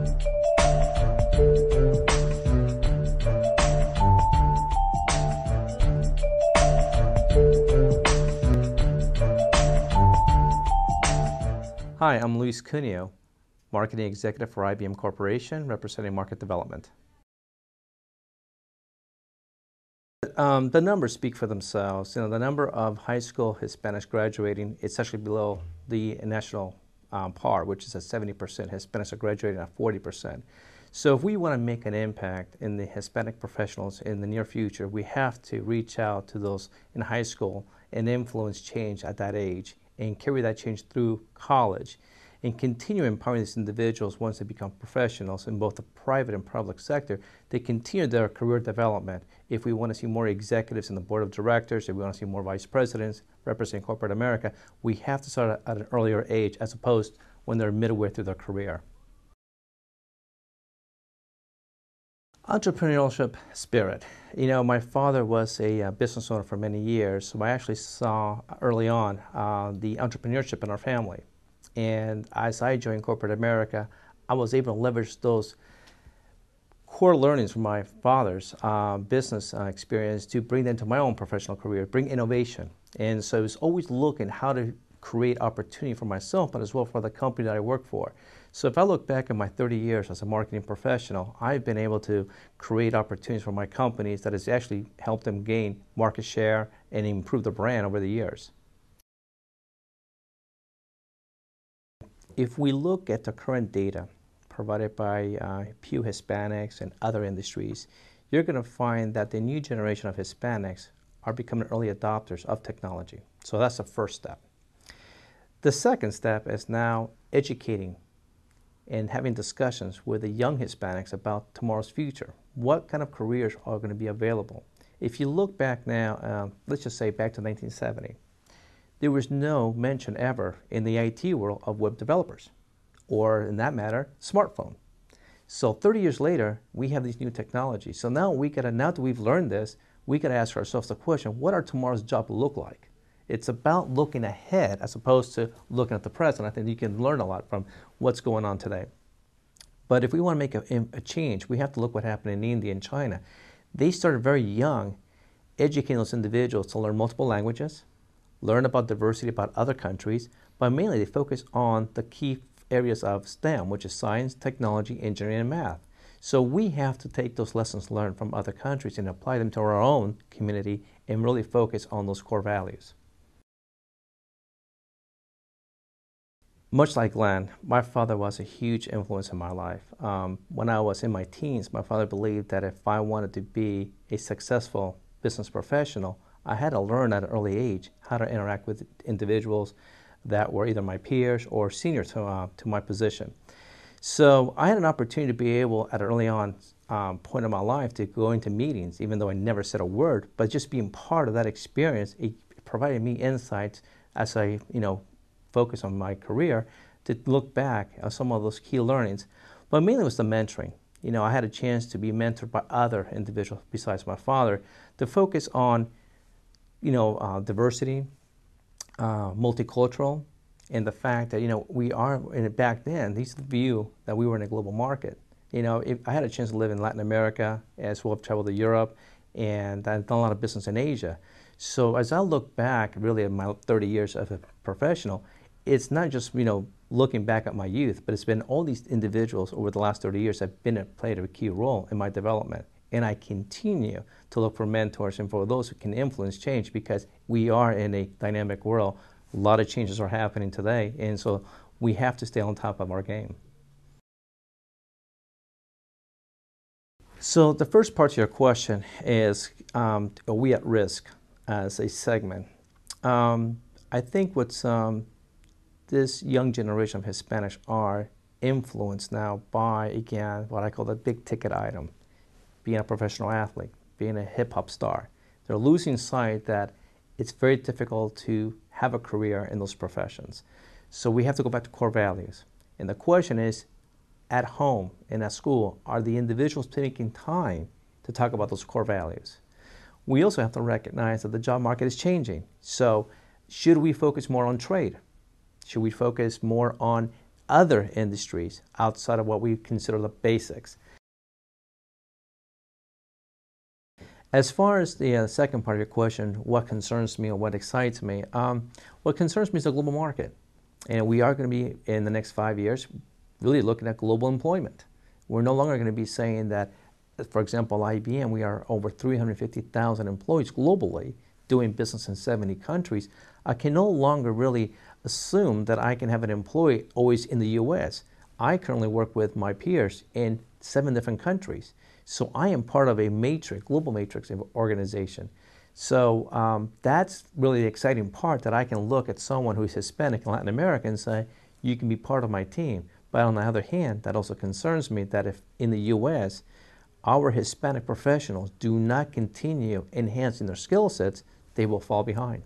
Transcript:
Hi, I'm Luis Cuneo, Marketing Executive for IBM Corporation, representing market development. The numbers speak for themselves. The number of high school Hispanics graduating, it's actually below the national par, which is at 70%. Hispanics are graduating at 40%. So if we want to make an impact in the Hispanic professionals in the near future, we have to reach out to those in high school and influence change at that age and carry that change through college and continue empowering these individuals once they become professionals in both the private and public sector. They continue their career development. If we want to see more executives in the board of directors, if we want to see more vice presidents representing corporate America, we have to start at an earlier age as opposed when they're midway through their career. Entrepreneurship spirit. My father was a business owner for many years, so I actually saw early on the entrepreneurship in our family. And as I joined corporate America, I was able to leverage those core learnings from my father's business experience to bring them to my own professional career, bring innovation. And so I was always looking how to create opportunity for myself, but as well for the company that I work for. So if I look back at my 30 years as a marketing professional, I've been able to create opportunities for my companies that has actually helped them gain market share and improve the brand over the years. If we look at the current data provided by Pew Hispanics and other industries, you're going to find that the new generation of Hispanics are becoming early adopters of technology. So that's the first step. The second step is now educating and having discussions with the young Hispanics about tomorrow's future. What kind of careers are going to be available? If you look back now, let's just say back to 1970, there was no mention ever in the IT world of web developers, or in that matter, smartphone. So 30 years later, we have these new technologies. So now now that we've learned this, we got to ask ourselves the question, what are tomorrow's jobs look like? It's about looking ahead as opposed to looking at the present. I think you can learn a lot from what's going on today. But if we want to make a change, we have to look what happened in India and China. They started very young, educating those individuals to learn multiple languages, learn about diversity about other countries, but mainly they focus on the key areas of STEM, which is science, technology, engineering, and math. So we have to take those lessons learned from other countries and apply them to our own community and really focus on those core values. Much like Glenn, my father was a huge influence in my life. When I was in my teens, my father believed that if I wanted to be a successful business professional, I had to learn at an early age how to interact with individuals that were either my peers or senior to my position. So I had an opportunity to be able, at an early on point in my life, to go into meetings, even though I never said a word, but just being part of that experience, it provided me insights as I, focus on my career to look back at some of those key learnings. But mainly it was the mentoring. I had a chance to be mentored by other individuals besides my father to focus on, diversity, multicultural, and the fact that, we are, back then, these view that we were in a global market. I had a chance to live in Latin America as well as travel to Europe, and I've done a lot of business in Asia. So as I look back really at my 30 years as a professional, it's not just, looking back at my youth, but it's been all these individuals over the last 30 years that have played a key role in my development. And I continue to look for mentors and for those who can influence change because we are in a dynamic world. A lot of changes are happening today, and so we have to stay on top of our game. So the first part of your question is, are we at risk as a segment? I think what's this young generation of Hispanics are influenced now by, again, what I call the big ticket item, being a professional athlete, being a hip hop star. They're losing sight that it's very difficult to have a career in those professions. So we have to go back to core values. And the question is, at home and at school, are the individuals taking time to talk about those core values? We also have to recognize that the job market is changing. So should we focus more on trade? Should we focus more on other industries outside of what we consider the basics. As far as the second part of your question, what concerns me or what excites me, what concerns me is the global market. And we are going to be, in the next 5 years, really looking at global employment. We're no longer going to be saying that, for example, IBM, we are over 350,000 employees globally doing business in 70 countries. I can no longer really assume that I can have an employee always in the U.S. I currently work with my peers in 7 different countries. So I am part of a matrix, global matrix organization. So that's really the exciting part, that I can look at someone who's Hispanic and Latin American and say, you can be part of my team. But on the other hand, that also concerns me that if in the U.S., our Hispanic professionals do not continue enhancing their skill sets, they will fall behind.